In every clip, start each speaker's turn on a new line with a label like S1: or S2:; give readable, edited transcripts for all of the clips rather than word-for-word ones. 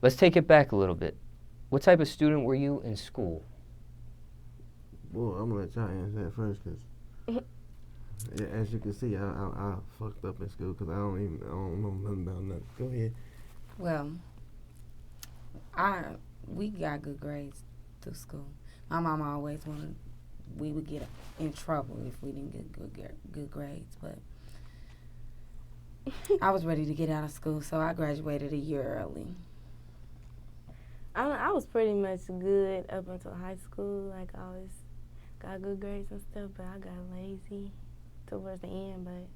S1: Let's take it back a little bit. What type of student were you in school?
S2: Well, I'm gonna let y'all answer that first, cause yeah, as you can see, I fucked up in school, cause I don't know nothing about nothing. Go ahead.
S3: Well, we got good grades through school. My mom always wanted we would get in trouble if we didn't get good grades, but I was ready to get out of school, so I graduated a year early.
S4: I was pretty much good up until high school. Like, I always got good grades and stuff, but I got lazy towards the end, but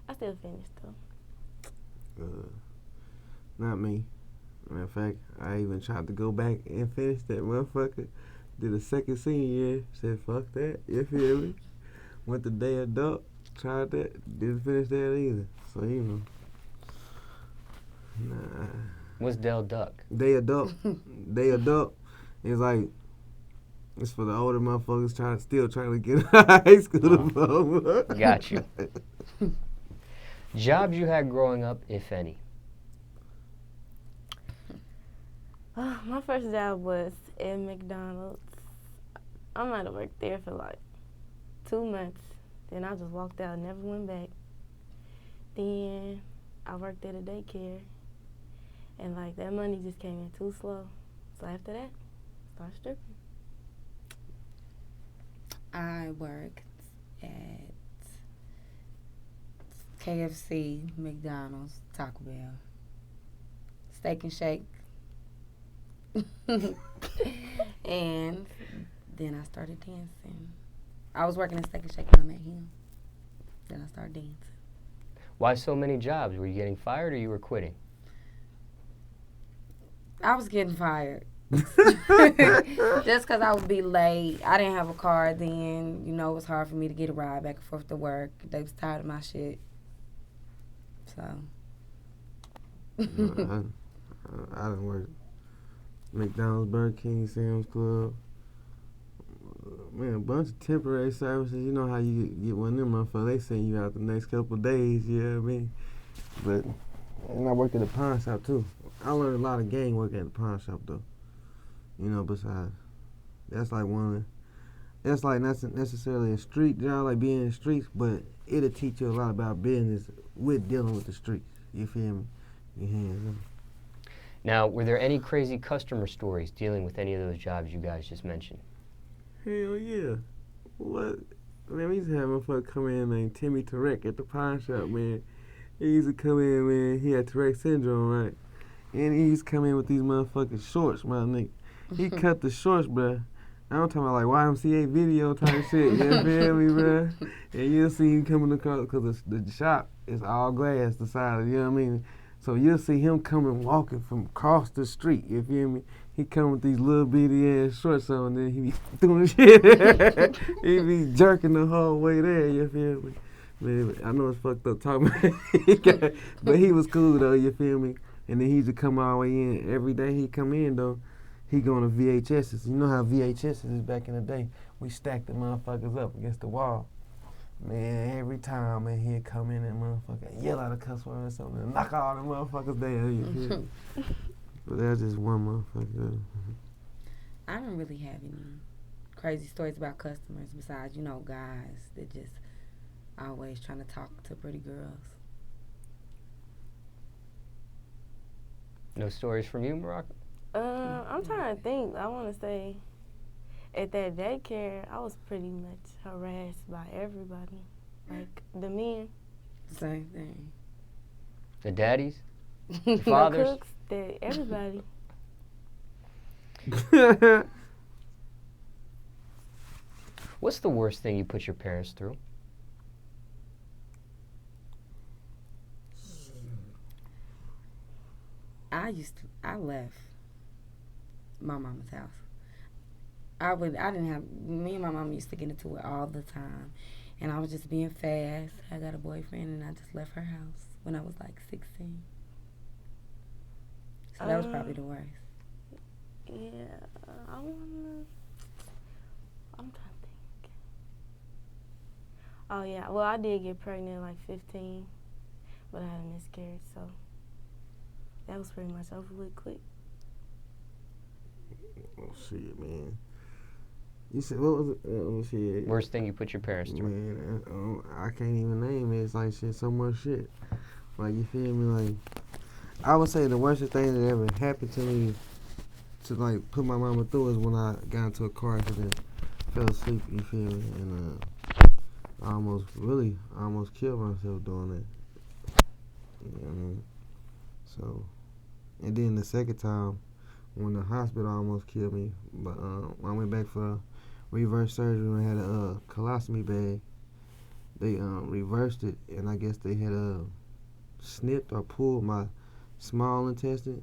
S4: I still finished, though.
S2: Not me. Matter of fact, I even tried to go back and finish that motherfucker. Did a second senior year. Said, fuck that. You feel me? Went to day adult. Tried that. Didn't finish that either. So, you know. Nah.
S1: What's Del Duck?
S2: Day adult. Day adult. It's like, it's for the older motherfuckers still trying to get a high school diploma.
S1: Got you. Jobs you had growing up, if any?
S4: My first job was at McDonald's. I might have worked there for like 2 months. Then I just walked out and never went back. Then I worked at a daycare. And like that money just came in too slow. So after that, I started stripping.
S3: I worked at KFC, McDonald's, Taco Bell, Steak and Shake. And then I started dancing. I was working at Steak and Shake when I met him. Then I started dancing.
S1: Why so many jobs? Were you getting fired or you were quitting?
S3: I was getting fired. Just because I would be late. I didn't have a car then. You know, it was hard for me to get a ride back and forth to work. They was tired of my shit. So.
S2: I done worked McDonald's, Burger King, Sam's Club. Man, a bunch of temporary services. You know how you get one of them motherfuckers, they send you out the next couple of days, you know what I mean? But, and I worked at a pawn shop too. I learned a lot of gang work at the pawn shop though. You know, besides, that's like that's like not necessarily a street job, like being in the streets, but it'll teach you a lot about business with dealing with the streets. You feel me? Your hands on.
S1: Now, were there any crazy customer stories dealing with any of those jobs you guys just mentioned?
S2: Hell yeah. What? Man, we used to have a motherfucker come in named Timmy Tarek at the pawn shop, man. He used to come in, man, he had Tourette syndrome, right? And he used to come in with these motherfucking shorts, my nigga. He cut the shorts, bruh. I'm talking about like YMCA video type shit, you feel me, bruh? And you'll see him coming across, because the shop is all glass, the side, you know what I mean? So you'll see him coming walking from across the street, you feel me? He come with these little bitty ass shorts on, and then he be doing shit. He be jerking the whole way there, you feel me? Man, I know it's fucked up talking about but he was cool though, you feel me? And then he used to come all the way in. Every day he come in though, he going to VHS's. You know how VHS's is back in the day? We stacked the motherfuckers up against the wall. Man, every time, man, he'd come in and motherfucker yell out a cuss word or something and knock all the motherfuckers down, you feel me? But that's just one motherfucker.
S3: I don't really have any crazy stories about customers besides, you know, guys that just always trying to talk to pretty girls.
S1: No stories from you, Morocco?
S4: I'm trying to think. I want to say at that daycare, I was pretty much harassed by everybody. Like the men.
S3: Same thing.
S1: The daddies? The fathers?
S4: The cooks, everybody.
S1: What's the worst thing you put your parents through?
S3: I left my mama's house. Me and my mom used to get into it all the time. And I was just being fast. I got a boyfriend and I just left her house when I was like 16. So that was probably the worst.
S4: Yeah, I'm trying to think. Oh yeah, well I did get pregnant at like 15, but I had a miscarriage, so that was pretty much over with quick.
S2: Oh shit, man. You said what was it? Oh shit.
S1: Worst thing you put your parents through.
S2: Man, I can't even name it. It's like shit, so much shit. Like you feel me? Like I would say the worst thing that ever happened to me to like put my mama through is when I got into a car accident, fell asleep. You feel me? And I almost killed myself doing that. You know what I mean? So, and then the second time when the hospital almost killed me, but when I went back for reverse surgery when I had a colostomy bag, they reversed it, and I guess they had snipped or pulled my small intestine.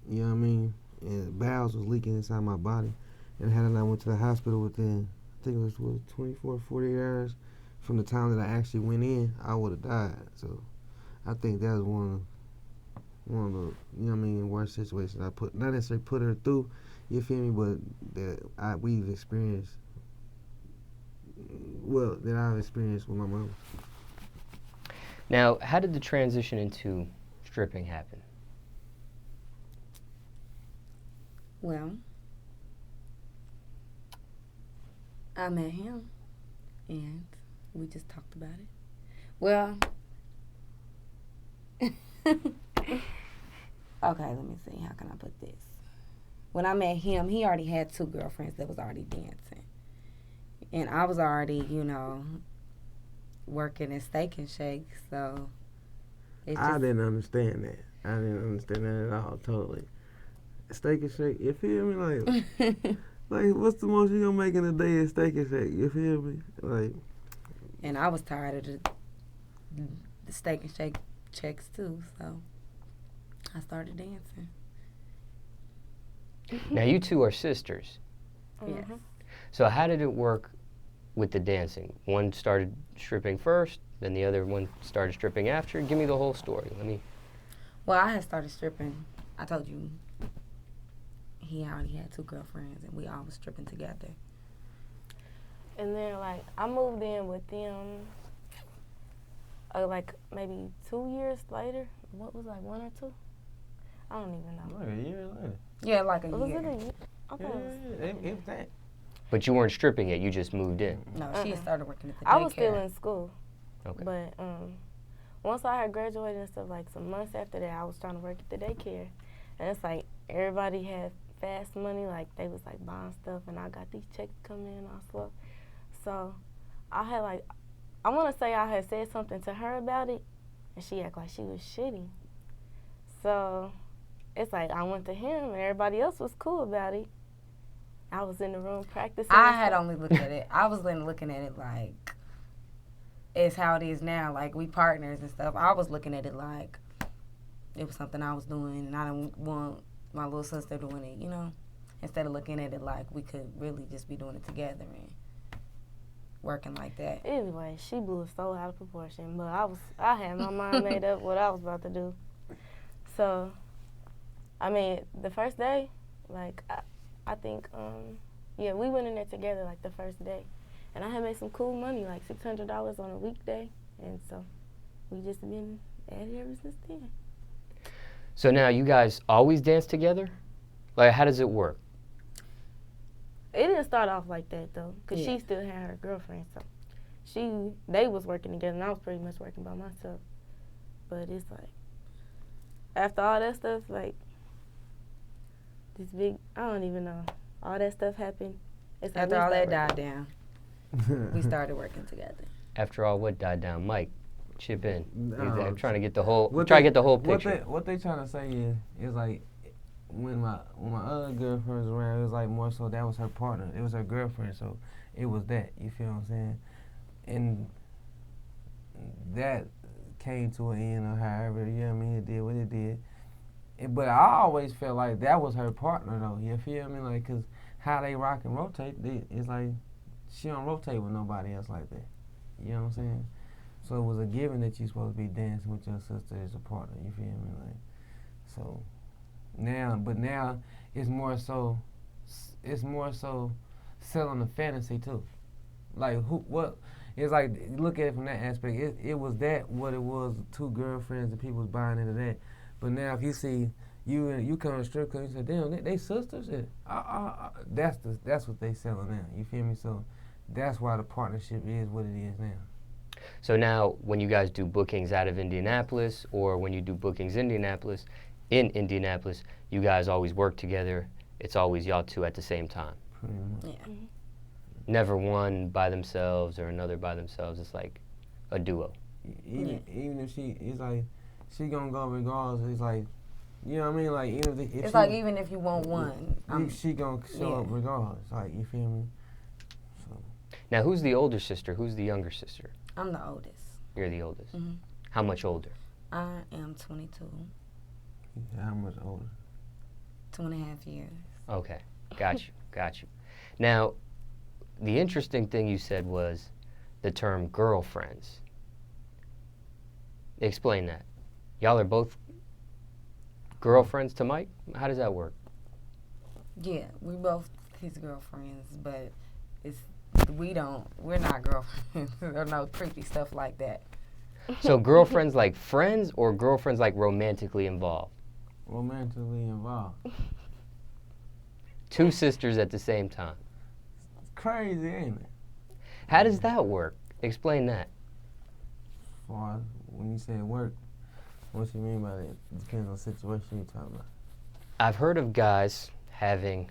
S2: You know what I mean? And bowels was leaking inside my body. And had I not went to the hospital within, I think it was 24, 48 hours from the time that I actually went in, I would have died. So I think that was one of the, you know what I mean, worst situations I put, not necessarily put her through, you feel me, but that we've experienced, well, that I've experienced with my mom.
S1: Now, how did the transition into stripping happen?
S3: Well, I met him, and we just talked about it. Well, okay, let me see. How can I put this? When I met him, he already had 2 girlfriends that was already dancing. And I was already, working at Steak and Shake, so
S2: I didn't understand that. I didn't understand that at all, totally. Steak and Shake, you feel me? Like what's the most you gonna make in a day at Steak and Shake? You feel me? Like,
S3: and I was tired of the Steak and Shake checks too, so I started dancing.
S1: Now, you two are sisters.
S3: Yes.
S1: So how did it work with the dancing? One started stripping first, then the other one started stripping after. Give me the whole story.
S3: Well, I had started stripping. I told you he already had 2 girlfriends, and we all was stripping together.
S4: And then, like, I moved in with them, like, maybe 2 years later. What was, like, 1 or 2? I don't even know.
S2: like a year later.
S3: Yeah, like a
S4: Was
S3: year.
S4: it a year? I thought it was.
S2: If that.
S1: But you weren't stripping yet, you just moved in.
S3: No, she had started working at the daycare.
S4: I was still in school.
S1: Okay.
S4: But once I had graduated and stuff, like some months after that, I was trying to work at the daycare. And it's like everybody had fast money, like they was like buying stuff, and I got these checks coming in all slow. So I had like, I want to say I had said something to her about it, and she acted like she was shitty. So it's like I went to him, and everybody else was cool about it. I was in the room practicing.
S3: I had only looked at it. I was looking at it like it's how it is now. Like, we partners and stuff. I was looking at it like it was something I was doing, and I didn't want my little sister doing it, instead of looking at it like we could really just be doing it together and working like that.
S4: Anyway, she blew it so out of proportion, but I had my mind made up what I was about to do. So, I mean, the first day, like, I think, we went in there together, like, the first day. And I had made some cool money, like $600 on a weekday. And so we just been at it ever since then.
S1: So now you guys always dance together? Like, how does it work?
S4: It didn't start off like that, though, because she still had her girlfriend. So they was working together, and I was pretty much working by myself. But it's like, after all that stuff, like, this big, I don't even know, all that stuff happened. It's like
S3: After all that died down, we started working together.
S1: After all what died down? Mike, chip in. I'm trying to get the whole picture.
S2: What they trying to say is like, when my other girlfriend was around, it was like more so that was her partner. It was her girlfriend, so it was that. You feel what I'm saying? And that came to an end, or however, you know what I mean, it did what it did. But I always felt like that was her partner, though. You feel me? Like, cause how they rock and rotate, it's like she don't rotate with nobody else like that. You know what I'm saying? So it was a given that you're supposed to be dancing with your sister as a partner. You feel me? Like, so now it's more so selling the fantasy too. Like, it's like, look at it from that aspect. It was that what it was, 2 girlfriends and people was buying into that. But now if you see you come to strip club, you say, damn, they sisters? And, that's what they selling now. You feel me? So that's why the partnership is what it is now.
S1: So now, when you guys do bookings out of Indianapolis, or when you do bookings in Indianapolis, you guys always work together. It's always y'all two at the same time.
S2: Pretty much.
S3: Yeah.
S1: Never one by themselves or another by themselves. It's like a duo.
S2: Even if it's like, she gonna go regardless. It's like, you know what I mean? Like, even if
S3: It's
S2: she,
S3: like even if you want one,
S2: she gonna show up regardless. Like, you feel me? So.
S1: Now, who's the older sister? Who's the younger sister?
S3: I'm the oldest.
S1: You're the oldest.
S3: Mm-hmm.
S1: How much older?
S3: I am 22.
S2: How much older?
S3: 2.5 years.
S1: Okay, got you. Now, the interesting thing you said was the term girlfriends. Explain that. Y'all are both girlfriends to Mike? How does that work?
S3: Yeah, we both his girlfriends, but we're not girlfriends or no creepy stuff like that.
S1: So girlfriends like friends or girlfriends like romantically involved?
S2: Romantically involved.
S1: Two sisters at the same time.
S2: It's crazy, ain't it?
S1: How does that work? Explain that.
S2: As far as when you say work, what you mean by that? It depends on the situation you're talking about.
S1: I've heard of guys having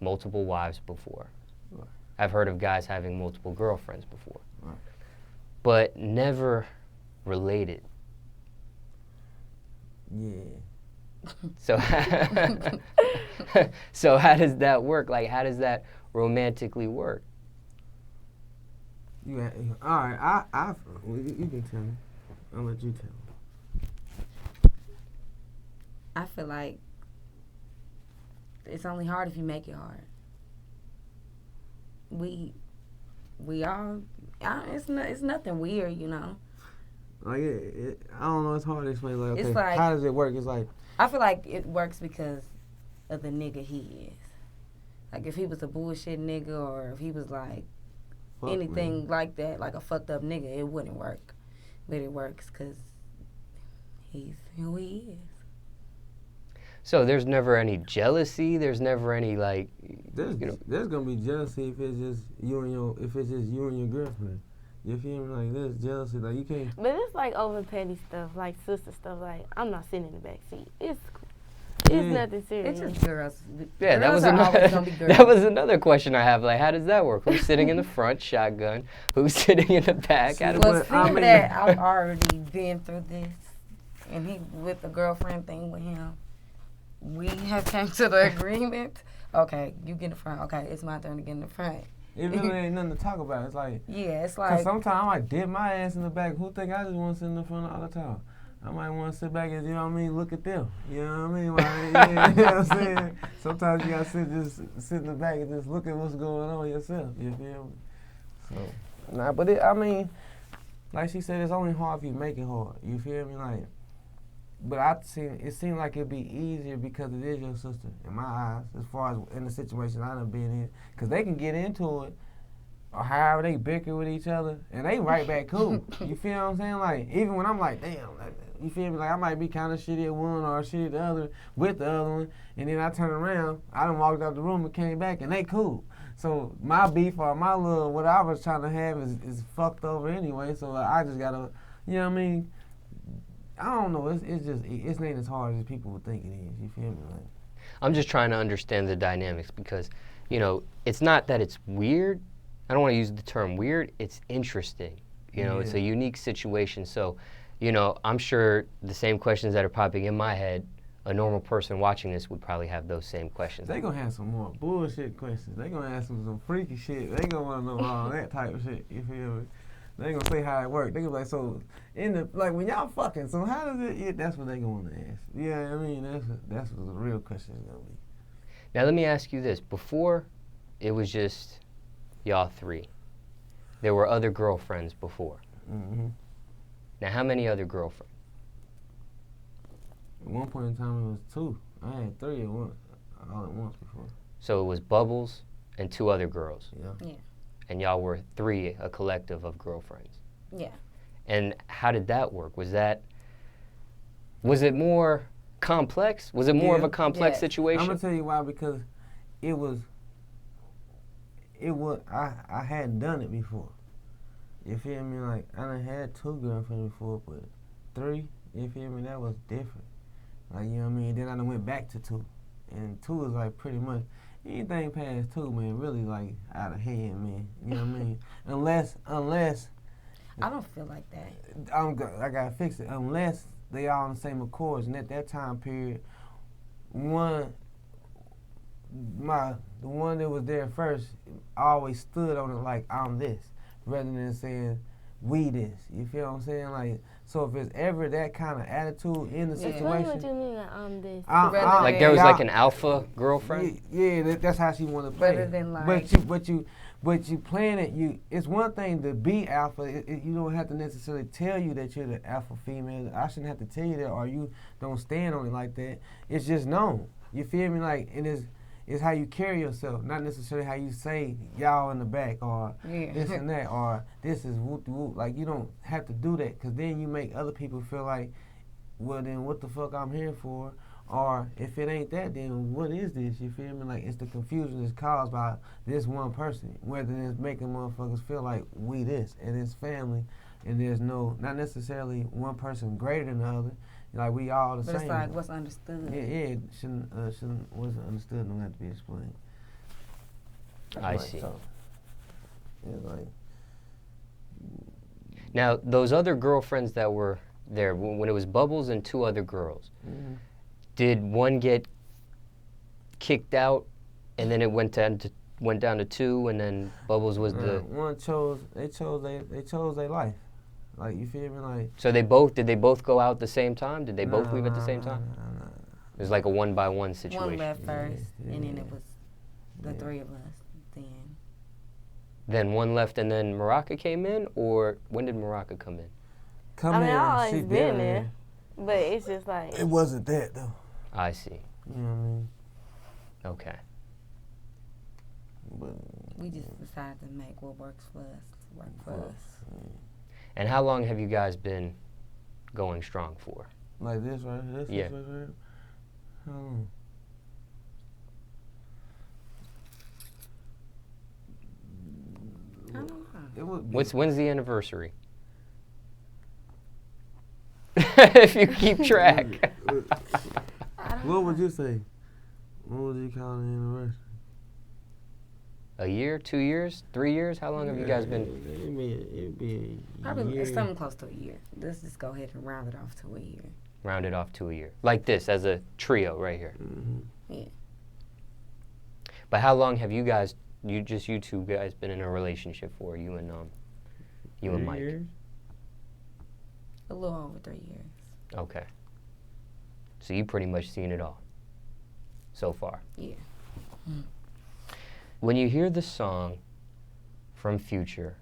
S1: multiple wives before.
S2: Right.
S1: I've heard of guys having multiple girlfriends before.
S2: Right.
S1: But never related.
S2: Yeah.
S1: So, so how does that work? Like, how does that romantically work?
S2: All right, you can tell me. I'll let you tell me.
S3: I feel like it's only hard if you make it hard. It's nothing weird, you know.
S2: Like, I don't know, it's hard to explain. Like, okay,
S3: It's like,
S2: how does it work? It's like,
S3: I feel like it works because of the nigga he is. Like, if he was a bullshit nigga or if he was like
S2: fuck,
S3: anything
S2: man.
S3: like that, like a fucked up nigga, it wouldn't work. But it works because he's who he is.
S1: So there's never any jealousy. There's never any like,
S2: There's gonna be jealousy if it's just you and your girlfriend. You feel me? Like, there's jealousy. Like, you can't.
S4: But it's like over petty stuff, like sister stuff. Like, I'm not sitting in the back seat. It's nothing serious.
S3: It's just girls.
S1: yeah,
S3: Girls
S1: that
S3: are
S1: was
S3: always gonna be girls.
S1: that was another question I have. Like, how does that work? Who's sitting in the front, shotgun? Who's sitting in the back? How does
S3: Well,
S2: But,
S3: seeing
S2: I mean-
S3: that I've already been through this, and he with the girlfriend thing with him, we have came to the agreement. Okay, you get in the front. Okay, it's my turn to get in the front.
S2: It really ain't nothing to talk about. It's like,
S3: Yeah, it's
S2: cause
S3: like
S2: sometimes I might dip my ass in the back. Who think I just want to sit in the front all the time? I might want to sit back and, you know what I mean, look at them. You know what I mean? Like, yeah, you know what I'm saying? Sometimes you gotta sit in the back and just look at what's going on yourself. You feel me? So, but I mean, like she said, it's only hard if you make it hard. You feel me? Like, but it seemed like it'd be easier because it is your sister, in my eyes, as far as in the situation I done been in. Because they can get into it, or however they bicker with each other, and they right back cool. You feel what I'm saying? Like, even when I'm like, damn, like, you feel me? Like, I might be kind of shitty at one or shitty at the other with the other one, and then I turn around, I done walked out the room and came back, and they cool. So my beef or my little, what I was trying to have is fucked over anyway, so I just gotta, you know what I mean? I don't know. It's ain't as hard as people would think it is. You feel me? Like,
S1: I'm just trying to understand the dynamics because, it's not that it's weird. I don't want to use the term weird. It's interesting. It's a unique situation. So, I'm sure the same questions that are popping in my head, a normal person watching this would probably have those same questions.
S2: they gonna have some more bullshit questions. They gonna ask some freaky shit. They gonna wanna know all that type of shit. You feel me? They gonna say how it worked. They gonna be like, so when y'all fucking, so how does it? Yeah, that's what they gonna wanna ask. Yeah, I mean that's what the real question is gonna be.
S1: Now let me ask you this: before, it was just y'all three. There were other girlfriends before.
S2: Mm-hmm.
S1: Now, how many other girlfriends?
S2: At one point in time, it was 2. I had 3 all at once before.
S1: So it was Bubblez and 2 other girls.
S2: Yeah.
S1: And y'all were 3, a collective of girlfriends.
S3: yeah.
S1: And how did that work? Was it more complex? Was it more of a complex
S3: Yes.
S1: situation?
S2: I'm gonna tell you why, because it was I hadn't done it before. You feel me? Like, I done had 2 girlfriends before, but 3, you feel me? That was different. Like, you know what I mean? Then I done went back to 2. And 2 is like pretty much anything past 2, man, really like out of hand, man. You know what I mean? Unless
S3: I don't feel like that.
S2: I gotta fix it. Unless they all on the same accords, and at that time period, the one that was there first always stood on it like I'm this, rather than saying we this. You feel what I'm saying? Like, so if it's ever that kind of attitude in the
S4: Explain
S2: situation,
S4: what you mean like I'm this.
S1: Like there was like an alpha girlfriend?
S2: Yeah, that's how she wanted to play.
S3: Rather than like,
S2: But you playing it. It's one thing to be alpha. You don't have to necessarily tell you that you're the alpha female. I shouldn't have to tell you that, or you don't stand on it like that. It's just known. You feel me? Like, and it's how you carry yourself, not necessarily how you say y'all in the back, or this and that, or this is whoop whoop. Like, you don't have to do that, because then you make other people feel like, well, then what the fuck I'm here for? Or if it ain't that, then what is this? You feel me? Like, it's the confusion that's caused by this one person, whether it's making motherfuckers feel like we this, and it's family, and there's not necessarily one person greater than the other. Like, we all the
S3: but
S2: same.
S3: it's like what's understood.
S2: Yeah, it wasn't understood, don't have to be explained.
S1: I see.
S2: So, it's like,
S1: Now, those other girlfriends that were there, when it was Bubblez and 2 other girls, did one get kicked out, and then it went down to 2, and then Bubblez was the
S2: one chose their life. Like, you feel me? Like,
S1: So did they both go out at the same time? Did they both leave at the same time?
S2: Nah.
S1: It was like a 1-by-1 situation.
S3: One left first, and then
S2: yeah.
S3: it was the 3 of us.
S1: Then one left, and then Morocca came in, or when did Morocca come in?
S2: Come
S4: I mean,
S2: here,
S4: I
S2: she
S4: always been
S2: been
S4: there, but it's just like
S2: It wasn't that though.
S1: I see.
S2: You know what I mean?
S1: Okay.
S2: But
S3: We just decided to make what works for us work for us.
S1: And how long have you guys been going strong for?
S2: like this right here.
S1: Yeah.
S2: This right here. How long?
S3: I don't know.
S2: It would be
S1: When's the anniversary? If you keep track.
S2: What would you say? What would you call an anniversary?
S1: A year, 2 years, 3 years? How long have you guys been?
S2: It'd be a
S3: Probably
S2: year.
S3: it's something close to a year. Let's just go ahead and round it off to a year.
S1: Rounded off to a year. Like this, as a trio right here.
S2: Mm-hmm.
S3: Yeah.
S1: But how long have you guys, you two guys, been in a relationship for? You and Mike?
S2: Years?
S3: A little over 3 years.
S1: Okay. So you pretty much seen it all so far.
S3: Yeah.
S1: When you hear the song from Future,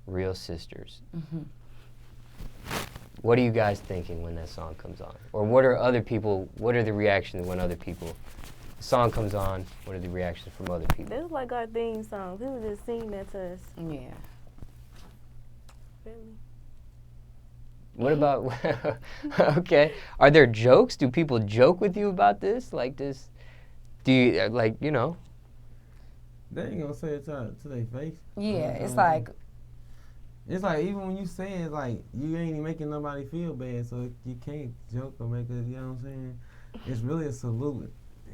S1: Real Sisters, what are you guys thinking when that song comes on? Or what are the reactions when the song comes on? What are the reactions from other people?
S4: this is like our theme song. People just sing that to us.
S3: Yeah.
S4: Really?
S1: What about, okay, are there jokes? Do people joke with you about this? Like this, do you, like, you know?
S2: They ain't gonna say it to their face.
S3: Yeah, it's like,
S2: It's like, even when you say it, like, you ain't making nobody feel bad, so you can't joke or make it, you know what I'm saying? It's really a salute.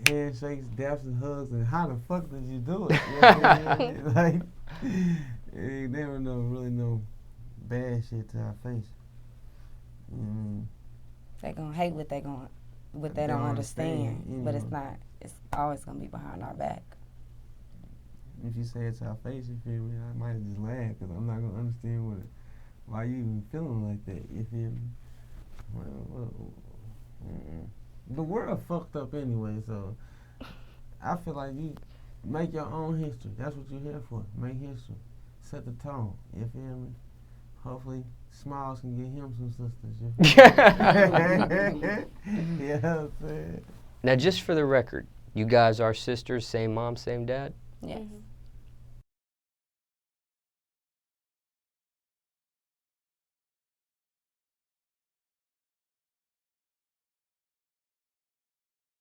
S2: Handshakes, daps, and hugs, and how the fuck did you do it? You know what I mean? Like, it ain't never really no bad shit to our face. You know what I mean?
S3: they gonna hate what they
S2: They
S3: don't
S2: don't
S3: understand.
S2: understand,
S3: But
S2: you
S3: it's
S2: know.
S3: not. It's always gonna be behind our back.
S2: If you say it to our face, you feel me? I might just laugh, because I'm not gonna understand why you even feeling like that. You feel me? The world fucked up anyway, so I feel like you make your own history. That's what you're here for. Make history. Set the tone. You feel me? Hopefully, Smallz can get him some sisters. You feel me? You know what I'm saying?
S1: Now, just for the record, you guys are sisters, same mom, same dad?
S3: Yes.
S4: Mhm.